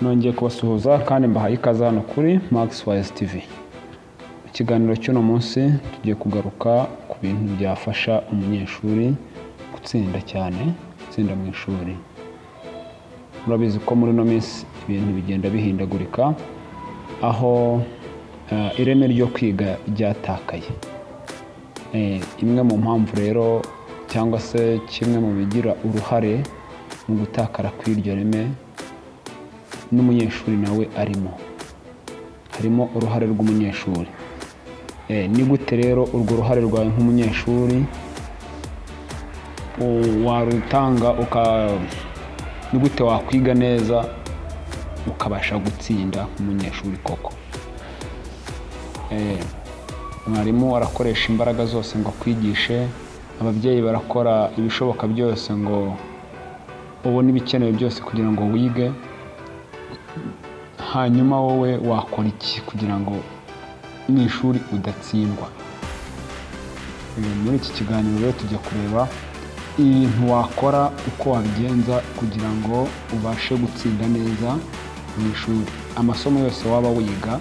nongeye kubasuhuza kandi mbahaye ikaze hano kuri Maxwise TV. Ikiganiro cy'uno munsi tugiye kugaruka ku bintu byafasha umunyeshuri gutsinda cyane, gutsinda mu ishuri. Murabizi ko muri no minsi ibintu bigenda bihindagurika, aho ireme ryo kwiga ryatakaye. Imwe mu mpamvu rero cyangwa se kimwe mu bigira uruhare mu gutakara kw'iryo reme n'umunyeshuri nawe harimo uruhare rw'umunyeshuri. Ni gute rero urwo ruhare rwawe nk'umunyeshuri warutanga, ni gute wakwiga neza ukabasha gutsinda nk'umunyeshuri koko? Mwarimu arakoresha imbaraga zose ngo akwigishe, ababyeyi barakora ibishoboka byose ngo ubone ibikenewe byose kugira ngo wige. Hanyuma wowe wakora iki kugira ngo mu ishuri udatsindwa? Muri iki kiganiro rero tujya kureba ibintu wakora, uko wabigenza kugira ngo ubashe gutsinda neza mu ishuri. Amasomo yose waba wiga,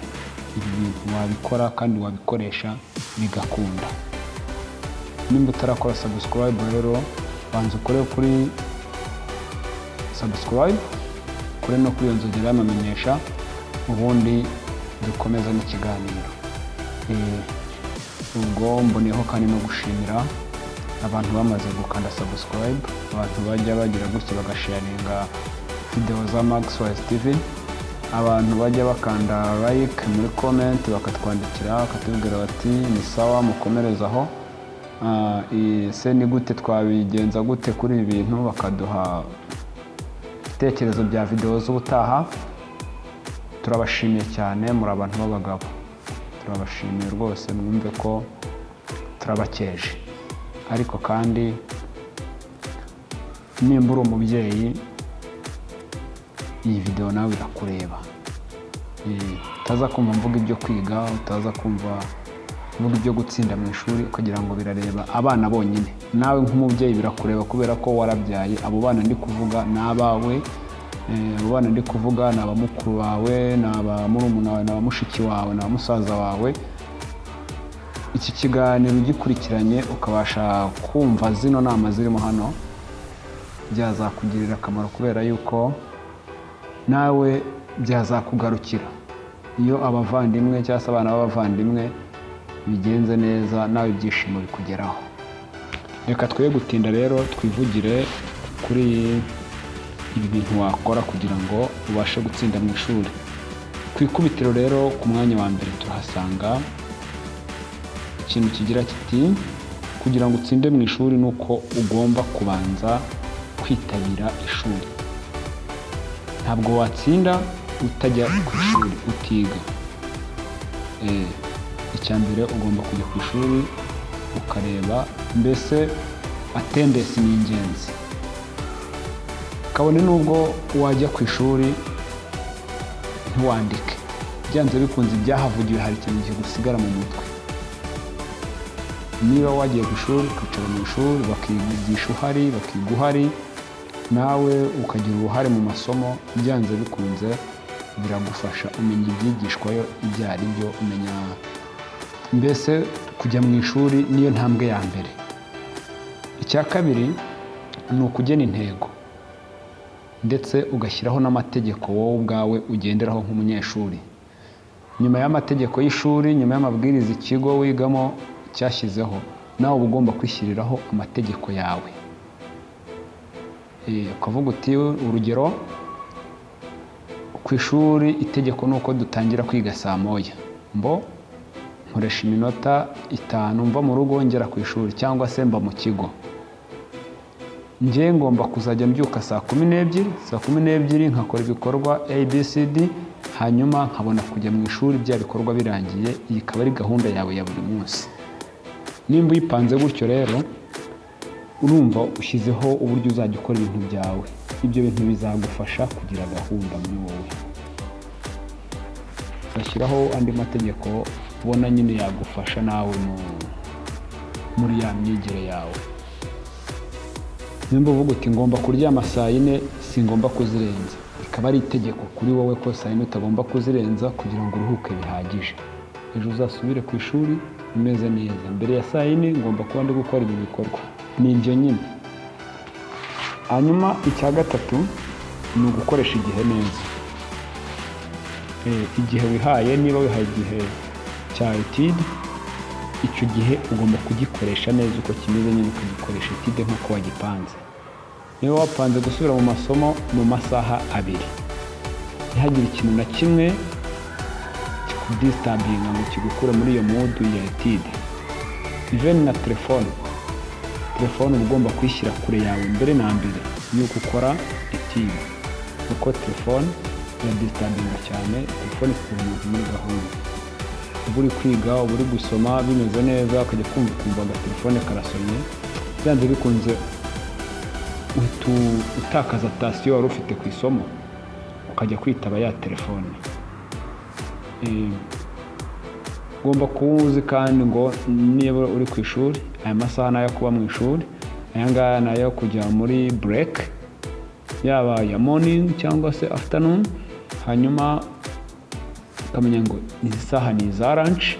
ibi bintu wabikora kandi wabikoresha bigakunda. Nimba utarakora subscribe rero, banza ukore kuri subscribe, kuri no kuri iyo nzogera y'amamenyesha, ubundi dukomeza n'ikiganiro. Ubwo mboneyeho kandi no gushimira abantu bamaze gukanda subscribe, abantu bajya bagira gutya bagasharinga video za Maxwise TV, abantu bajya bakanda like muri comment, bakatwandikira bakatubwira bati ni sawa mukomerezaho, se ni gute twabigenza gute kuri ibi bintu, bakaduha ibitekerezo bya video z'ubutaha. Turabashimiye cyane, muri abantu b'abagabo, turabashimiye rwose, mwumve ko turabakeje. Ariko kandi nimba uri umubyeyi, iyi video nawe irakureba. Utaza kumva mvuga ibyo kwiga, utaza kumva mvuga ibyo gutsinda mu ishuri ukagira ngo birareba abana bonyine. Nawe nk'umubyeyi birakureba, kubera ko warabyaye. Abo bana ndi kuvuga ni abawe, abo bana ndi kuvuga ni abamukuru bawe, ni abamurumuna wawe, ni abamushiki wawe, ni abamusaza wawe. Iki kiganiro ugikurikiranye ukabasha kumva zino nama zirimo hano, byazakugirira akamaro, kubera yuko nawe byazakugarukira. Iyo abavandimwe cyangwa se abana b'abavandimwe bigenze neza, nawe ibyishimo bikugeraho. Reka twe gutinda rero, twivugire kuri ibi bintu wakora kugira ngo ubashe gutsinda mu ishuri. Ku ikubitiro rero, ku mwanya wa mbere turahasanga ikintu kigira kiti kugira ngo utsinde mu ishuri nuko ugomba kubanza kwitabira ishuri. Ntabwo watsinda utajya ku ishuri, utiga. Icya mbere ugomba kujya ku ishuri ukareba, mbese attendance ni ingenzi. Kabone nubwo wajya ku ishuri ntiwandike, byanze bikunze ibyahavugiwe hari ikintu kigusigara mu mutwe. Niba wagiye ku ishuri, ukicara mu ishuri, bakigisha uhari, bakiga uhari, nawe ukagira uruhare mu masomo, byanze bikunze biragufasha. Umenya ibyigishwayo ibyo ari byo, umenya mbese kujya mu ishuri niyo ntambwe ya mbere. Icya kabiri ni ukugena intego, ndetse ugashyiraho n'amategeko wowe ubwawe ugenderaho nk'umunyeshuri. Nyuma y'amategeko y'ishuri, nyuma y'amabwiriza ikigo wigamo cyashyizeho, nawe uba ugomba kwishyiriraho amategeko yawe. Ukavuga uti, urugero, ku ishuri itegeko ni uko dutangira kwiga saa moya. Nkoresha iminota 5 mva mu rugo ngera ku ishuri, cyangwa se mba mu kigo. Njye ngomba kuzajya mbyuka saa 12 nkakora ibikorwa ABCD, hanyuma nkabona kujya mu ishuri bya bikorwa birangiye. Iyi ikaba ari gahunda yawe ya buri munsi. Nimba uyipanze gutyo rero, urumva ushyizeho uburyo uzajya ukora ibintu byawe. Ibyo bintu bizagufasha kugira gahunda muri wowe. Uzashyiraho andi mategeko ubona nyine yagufasha nawe muri ya myigire yawe. Nimba uvuga uti ngomba kuryama saa 4, singomba kuzirenza, ikaba ari itegeko kuri wowe ko saa yine utagomba kuzirenza kugira ngo uruhuke bihagije, ejo uzasubire ku ishuri umeze neza. Mbere ya saa yine ngomba kuba ndi gukora ibi bikorwa, ni ibyo nyine. Hanyuma icya gatatu ni ugukoresha igihe neza. Igihe wihaye, niba wihaye igihe cya etide, icyo gihe ugomba kugikoresha neza uko kimeze nyine, ukagikoresha etide nk'uko wagipanze. Niba wapanze gusubira mu masomo mu masaha 2, ntihagire ikintu na kimwe kikudistabinga ngo kigukure muri iyo mood ya etide. Even na telefone uba ugomba kuyishyira kure yawe mbere na mbere y'uko ukora etide, kuko telefone iradistabinga cyane. Telefone ifite umuntu muri gahunda, uba uri kwiga, uba uri gusoma bimeze neza, ukajya kumva agatelefone karasomye, byanze bikunze utakaza atasiyo wari ufite ku isomo, ukajya kwitaba ya telefone. Ugomba kuwuzi kandi ngo niba uri ku ishuri, aya masaha nayo kuba mu ishuri, aya ngaya nayo kujya muri break, yaba ya morning cyangwa se afternoon. Hanyuma ukamenya ngo izi saha ni iza lunch.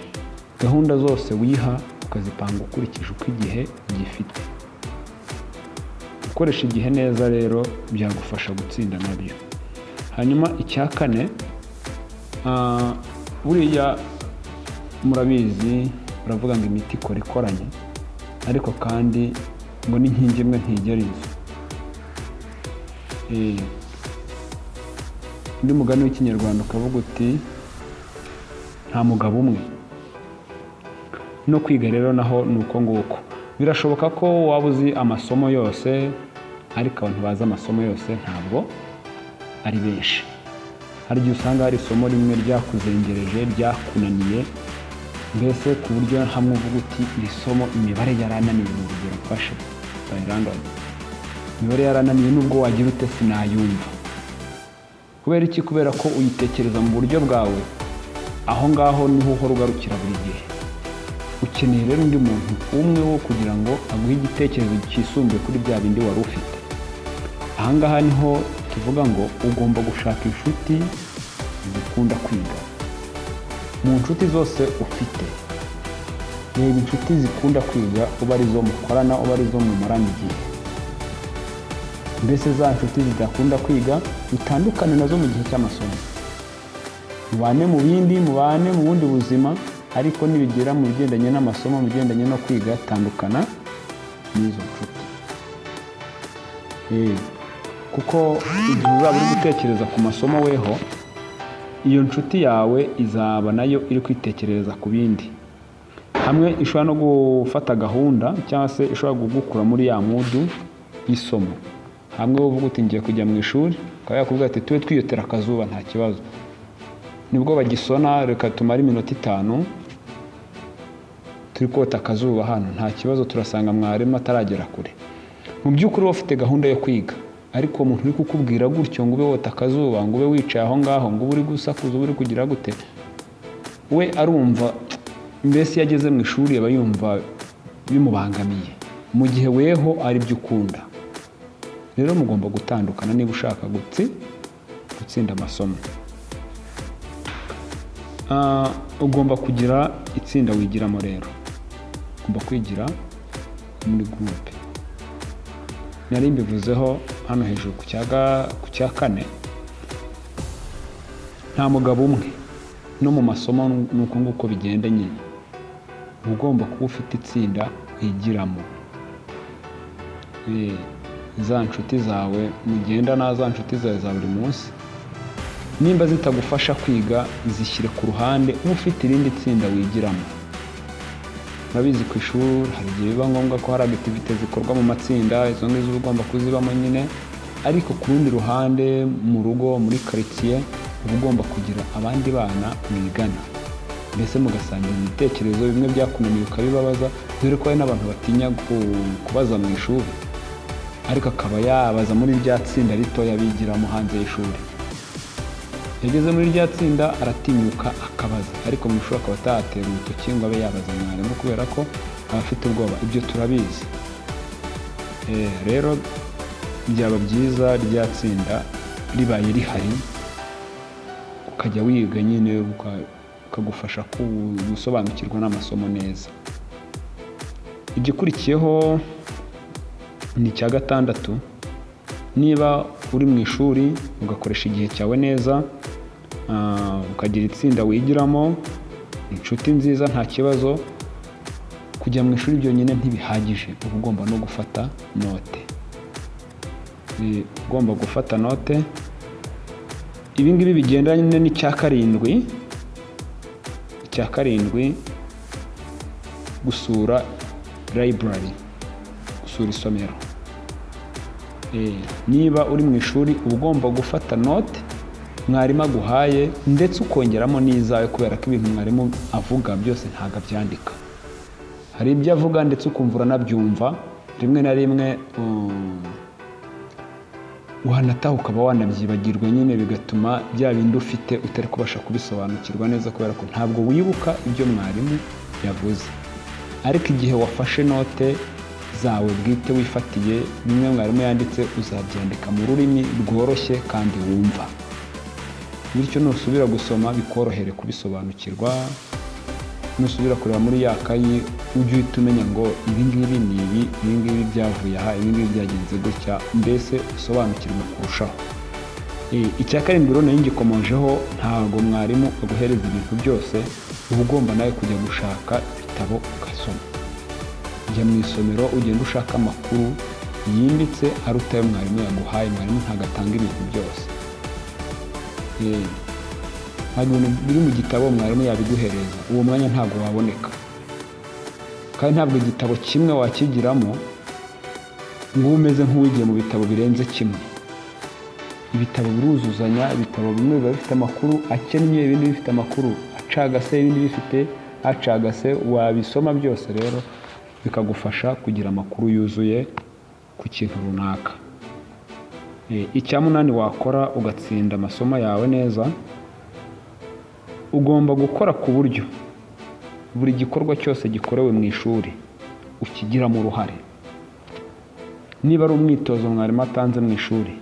Gahunda zose wiha ukazipanga ukurikije uko igihe gifite. Gukoresha igihe neza rero byagufasha gutsinda nabyo. Hanyuma icya kane, buriya murabizi baravuga ngo imiti ikora ikoranye, ariko kandi ngo n'inkingi imwe ntigera inzu. Undi mugani w'ikinyarwanda ukavuga uti nta mugabo umwe. No kwiga rero naho ni uko nguko. Birashoboka ko waba uzi amasomo yose, ariko abantu bazi amasomo yose ntabwo ari benshi. Hari igihe usanga hari isomo rimwe ryakuzengereje, ryakunaniye, mbese ku buryo hamwe uvuga uti iri somo imibare yarananiye, mu rugero mfashe by random, imibare yarananiye nubwo wagira ute sinayumva. Kubera iki? Kubera ko uyitekereza mu buryo bwawe, aho ngaho niho uhora ugarukira buri gihe. Ukeneye rero undi muntu umwe wo kugira ngo aguhe igitekerezo cyisumbuye kuri bya bindi wari ufite. Aha ngaha niho tuvuga ngo ugomba gushaka inshuti zikunda kwiga. Mu nshuti zose ufite, reba inshuti zikunda kwiga, uba arizo mukorana, uba arizo mumarana igihe. Mbese za nshuti zidakunda kwiga utandukane nazo mu gihe cy'amasomo. Mubane mu bindi, mubane mu bundi buzima, ariko nibigera mu bigendanye n'amasomo, mu bigendanye no kwiga, tandukana n'izo nshuti. Kuko igihe uzaba uri gutekereza ku masomo weho, iyo nshuti yawe izaba nayo iri kwitekerereza ku bindi. Hamwe ishobora no gufata gahunda cyangwa se ishobora kugukura muri ya mudu y'isomo. Hamwe uvuga uti ngiye kujya mu ishuri, ukaba yakubwira ati tube twiyotera akazuba nta kibazo. Nibwo bagisona, reka tumare iminota 5 turi kota akazuba hano, nta kibazo, turasanga mwarimu ataragera kure. Mu by'ukuri ufite gahunda yo kwiga, ariko umuntu uri kukubwira gutyo ngo ube wota akazuba, ngo ube wicaye aho ngaho, ngo uri gusakuza, uri kugira gute, we arumva, mbese yageze mu ishuri aba yumva bimubangamiye, mu gihe weho ari byo ukunda. Rero mugomba gutandukana niba ushaka gutsinda amasomo. Ugomba kugira itsinda wigiramo rero. Ugomba kwigira muri groupe. Nari mbivuzeho hano hejuru ku cya kane. Nta mugabo umwe, no mu masomo nuko nguko bigenda nyine. Ugomba kuba ufite itsinda wigiramo. Za nshuti zawe mugenda na za nshuti zawe za buri munsi, nimba zitagufasha kwiga zishyire ku ruhande, uba ufite irindi tsinda wigiramo. Murabizi ku ishuri hari igihe biba ngombwa ko hari activite zikorwa mu matsinda, izo ngizo uba ugomba kuzibamo nyine, ariko ku rundi ruhande mu rugo, muri quartier, uba ugomba kugira abandi bana mwigana, mbese mugasangira ibitekerezo. Bimwe byakunaniye ukabibabaza, dore ko hari n'abantu batinya kubaza mu ishuri, ariko akaba yabaza muri rya tsinda ritoya bigiramo hanze y'ishuri. Yageze muri rya tsinda aratinyuka akabaza, ariko mu ishuri akaba atatera urutoki ngo abe yabaza mwarimu kubera ko aba afite ubwoba. Ibyo turabizi. Rero byaba byiza rya tsinda ribaye rihari, ukajya wiga nyine ukagufasha gusobanukirwa n'amasomo neza. Igikurikiyeho ni icya gatandatu, niba uri mu ishuri ugakoresha igihe cyawe neza, ukagira itsinda wigiramo, inshuti nziza, nta kibazo. Kujya mu ishuri byonyine ntibihagije, uba ugomba no gufata note. Ugomba gufata note. Ibi ngibi bigendanye n'icya karindwi, gusura library, gusura isomero. Niba uri mu ishuri uba ugomba gufata note mwarimu aguhaye, ndetse ukongeramo n'izawe, kubera ko ibintu mwarimu avuga byose ntabwo abyandika. Hari ibyo avuga ndetse ukumva uranabyumva, rimwe na rimwe wanataha ukaba wanabyibagirwa nyine, bigatuma bya bindi ufite utari kubasha kubisobanukirwa neza, kubera ko ntabwo wibuka ibyo mwarimu yavuze. Ariko igihe wafashe note zawe bwite wifatiye, bimwe mwarimu yanditse uzabyandika mu rurimi rworoshye kandi wumva, bityo nusubira gusoma bikorohere kubisobanukirwa. Nusubira kureba muri ya kayi ujye uhita umenya ngo ibi ngibi ni ibi, ibi ngibi byavuye aha, ibi ngibi byagenze gutya, mbese usobanukirwe kurushaho. Icya karindwi rero ngikomojeho, ntabwo mwarimu aguhereza ibintu byose, uba ugomba nawe kujya gushaka ibitabo ugasoma. Jya mu isomero ugenda ushaka amakuru yimbitse aruta ayo mwarimu yaguhaye. Mwarimu ntabwo atanga ibintu byose. Ntabwo ibintu biri mu gitabo mwarimu yabiguhereza, uwo mwanya ntabwo waboneka. Kandi ntabwo igitabo kimwe wakigiramo ngo umeze nk'uwigiye mu bitabo birenze kimwe. Ibitabo biruzuzanya, ibitabo bimwe biba bifite amakuru akennye, ibindi bifite amakuru acagase, ibindi bifite acagase. Wabisoma byose rero bikagufasha kugira amakuru yuzuye ku kintu runaka. Icya munani wakora ugatsinda amasomo yawe neza, ugomba gukora ku buryo buri gikorwa cyose gikorewe mu ishuri ukigiramo uruhare. Niba ari umwitozo mwarimu atanze mu ishuri,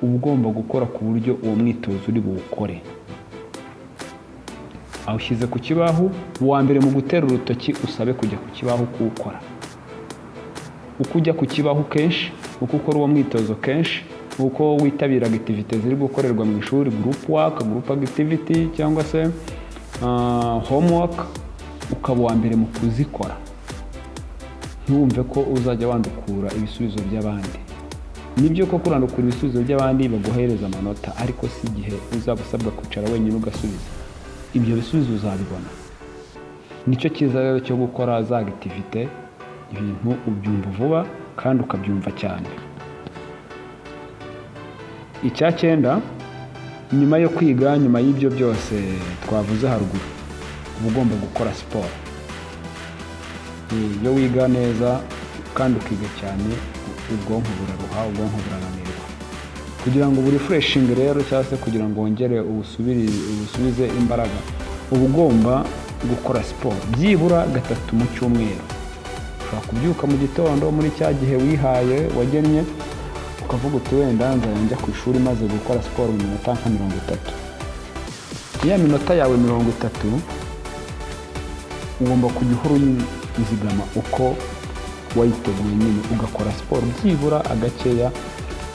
uba ugomba gukora ku buryo uwo mwitozo uri buwukore. Awushyize ku kibaho, uwa mbere mu gutera urutoki usabe kujya ku kibaho kuwukora. Uko ujya ku kibaho kenshi, uko ukora uwo mwitozo kenshi, uko witabira activity ziri gukorerwa mu ishuri, group work, group activity cyangwa se homework, ukaba uwa mbere mu kuzikora. Ntiwumve ko uzajya wandukura ibisubizo by'abandi. Nibyo ko kurandukura ibisubizo by'abandi baguhereza amanota, ariko si igihe uzaba usabwa kwicara wenyine ugasubiza. Ibyo bisubizo uzabibona. Nicyo cyiza rero cyo gukora za activity, ibintu ubyumva vuba kandi ukabyumva cyane. Icya cyenda, nyuma yo kwiga, nyuma y'ibyo byose twavuze haruguru, uba ugomba gukora siporo. Iyo wiga neza kandi ukiga cyane, ubwonko buraruha, ubwonko burananirwa. Kugira ngo burefreshinge rero, cyangwa se kugira ngo wongere ubusubize imbaraga, uba ugomba gukora siporo byibura 3 mu cyumweru. Ushobora kubyuka mu gitondo muri cya gihe wihaye wagennye, ukavuga uti wenda nzajya ku ishuri maze gukora siporo mu minota nka 30. Iya minota yawe 30 ugomba kujya uhora uyizigama uko wayiteguye nyine, ugakora siporo byibura agakeya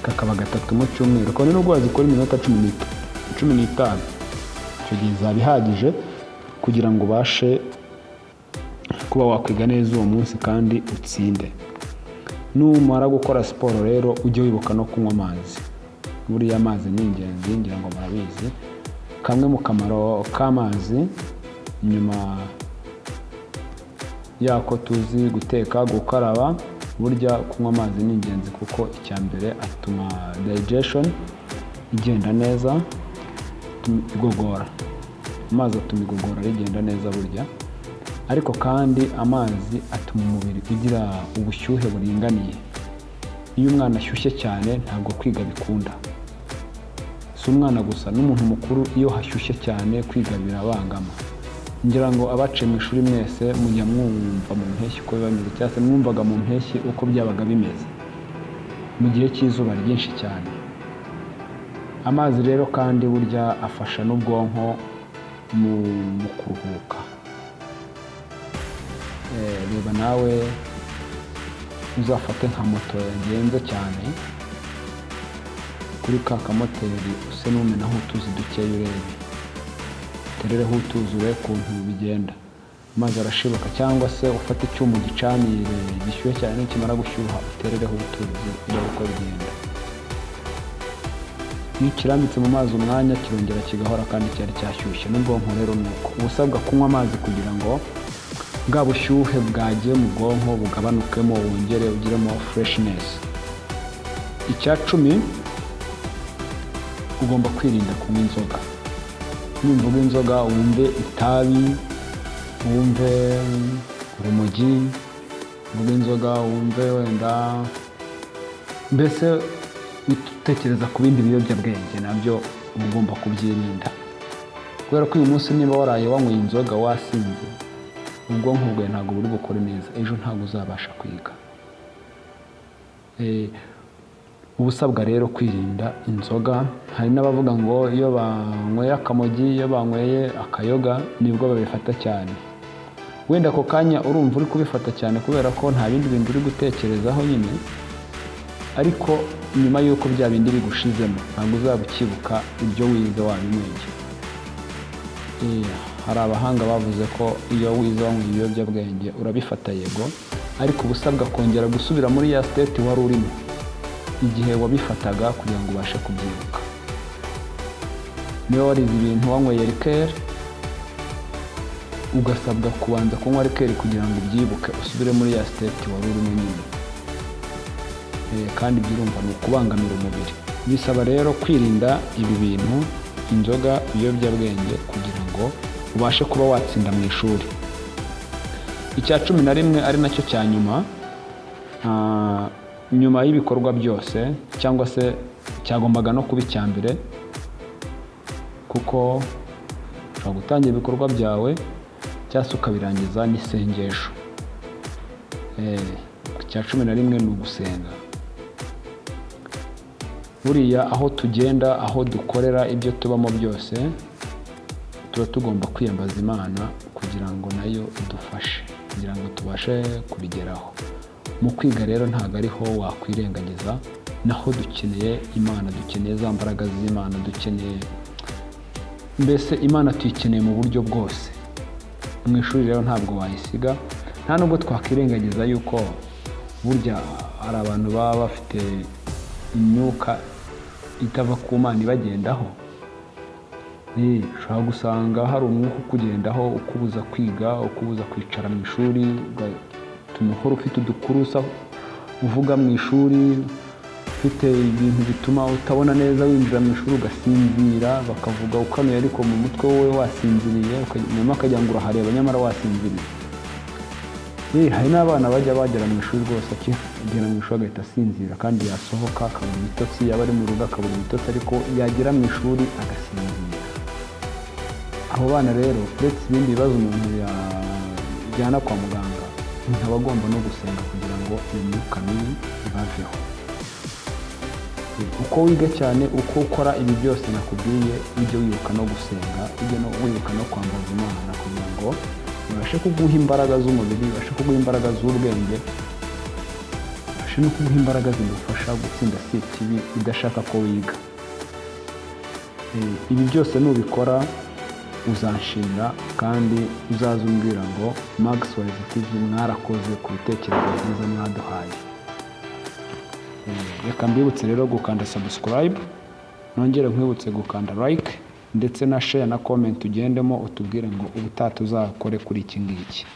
kakaba 3 mu cyumweru. Kandi nubwo wazikora iminota 15, icyo gihe izaba ihagije kugira ngo ubashe kuba wakwiga neza uwo munsi kandi utsinde. Numara gukora siporo rero ujye wibuka no kunywa amazi. Buriya amazi ni ingenzi, ngira ngo murabizi. Kamwe mu kamaro k'amazi, nyuma yako tuzi guteka, gukaraba, burya kunywa amazi ni ingenzi kuko icya mbere atuma digestion igenda neza, igogora. Amazi atuma igogora rigenda neza burya. Ariko kandi amazi atuma umubiri ugira ubushyuhe buringaniye. Iyo umwana ashyushye cyane ntabwo kwiga bikunda. Si umwana gusa, n'umuntu mukuru iyo hashyushye cyane kwiga birabangama. Ngira ngo abaciye mu ishuri mwese mujya mwumva mu mpeshyi uko biba bimeze, cyangwa se mwumvaga mu mpeshyi uko byabaga bimeze. mu gihe cy'izuba ryinshi cyane. Amazi rero kandi burya afasha n'ubwonko mu kuruhuka. Reba nawe uzafate nka moto yagenze cyane, kuri ka kamoteri use n'umenaho utuzi dukeya urebe, uterereho utuzi urebe ukuntu bigenda, amazi arashibuka. Cyangwa se ufate icyuma ugicanire gishyushye cyane, nikimara gushyuha uterereho utuzi urebe uko bigenda. Iyo ukirambitse mu mazi umwanya kirongera kigahora kandi cyari cyashyushye. N'ubwonko rero ni uko uba usabwa kunywa amazi kugira ngo bwa bushyuhe bwagiye mu bwonko bugabanukemo, wongere ugiremo freshness. Icya 10, ugomba kwirinda kunywa inzoga. Nimvuga inzoga wumve itabi, wumve urumogi, wumve inzoga, wumve wenda mbese utekereza ku bindi biyobyabwenge, nabyo uba ugomba kubyirinda, kubera ko uyu munsi niba waraye wanyweye inzoga wasinze, ubwonko bwawe ntabwo buri bukore neza, ejo ntabwo uzabasha kwiga. Uba usabwa rero kwirinda inzoga. Hari n'abavuga ngo iyo banyweye akamogi, iyo banyweye akayoga nibwo babifata cyane. Wenda ako kanya urumva uri kubifata cyane kubera ko nta bindi bintu uri gutekerezaho nyine, ariko nyuma y'uko bya bindi bigushizemo ntabwo uzaba ukibuka ibyo wize wabinyweye. Hari abahanga bavuze ko iyo wize wanyweye ibiyobyabwenge urabifata yego, ariko uba usabwa kongera gusubira muri ya state wari urimo igihe wabifataga kugira ngo ubashe kubyibuka. Niba warize ibintu wanyweye rikeri, ugasabwa kubanza kunywa rikeri kugira ngo ubyibuke usubire muri ya state wari urimo nyine. Kandi byurumva ni ukubangamira umubiri. Bisaba rero kwirinda ibi bintu, inzoga, ibiyobyabwenge, kugira ngo ubashe kuba watsinda mu ishuri. Icya 11 ari nacyo cya nyuma, nyuma y'ibikorwa byose, cyangwa se cyagombaga no kuba icya mbere, kuko ushobora gutangira ibikorwa byawe cyangwa se ukabirangiza n'isengesho. Icya 11 ni ugusenga. Buriya aho tugenda, aho dukorera, ibyo tubamo byose, tuba tugomba kwiyambaza Imana kugira ngo nayo idufashe, kugira ngo tubashe kubigeraho. Mu kwiga rero ntabwo ariho wakwirengagiza, naho dukeneye Imana, dukeneye za mbaraga z'Imana, dukeneye mbese Imana tuyikeneye mu buryo bwose. Mu ishuri rero ntabwo wayisiga, nta nubwo twakwirengagiza yuko burya hari abantu baba bafite imyuka itava ku Mana ibagendaho. Ushobora gusanga hari umwuka ukugendaho ukubuza kwiga, ukubuza kwicara mu ishuri, ugatuma uhora ufite udukurusa uvuga mu ishuri, ufite ibintu bituma utabona neza winjira mu ishuri ugasinzira, bakavuga ukanuye ariko mu mutwe wowe wasinziriye, nyuma akajya ngo urahareba nyamara wasinziriye. Hari n'abana bajya bagera mu ishuri rwose akigera mu ishuri agahita asinzira, kandi yasohoka akabura ibitotsi, yaba ari mu rugo akabura ibitotsi, ariko yagera mu ishuri agasinzira. Abo bana rero uretse ibindi bibazo umuntu yajyana kwa muganga, umuntu aba agomba no gusenga kugira ngo iyo myuka mibi ibaveho. Uko wiga cyane, uko ukora ibi byose nakubwiye, ujye wibuka no gusenga, ujye wibuka no kwambaza Imana kugira ngo ibashe kuguha imbaraga z'umubiri, ibashe kuguha imbaraga z'ubwenge, ibashe no kuguha imbaraga zigufasha gutsinda ikibi idashaka ko wiga. Ibi byose nubikora uzanshimira, kandi uzazumbwira ngo Maxwell TV mwarakoze ku bitekerezo byiza mwaduhaye. Reka mbibutse rero gukanda subscribe, nongere nkwibutse gukanda like, ndetse na share na comment ugendemo utubwire ngo ubutaha tuzakore kuri iki ngiki.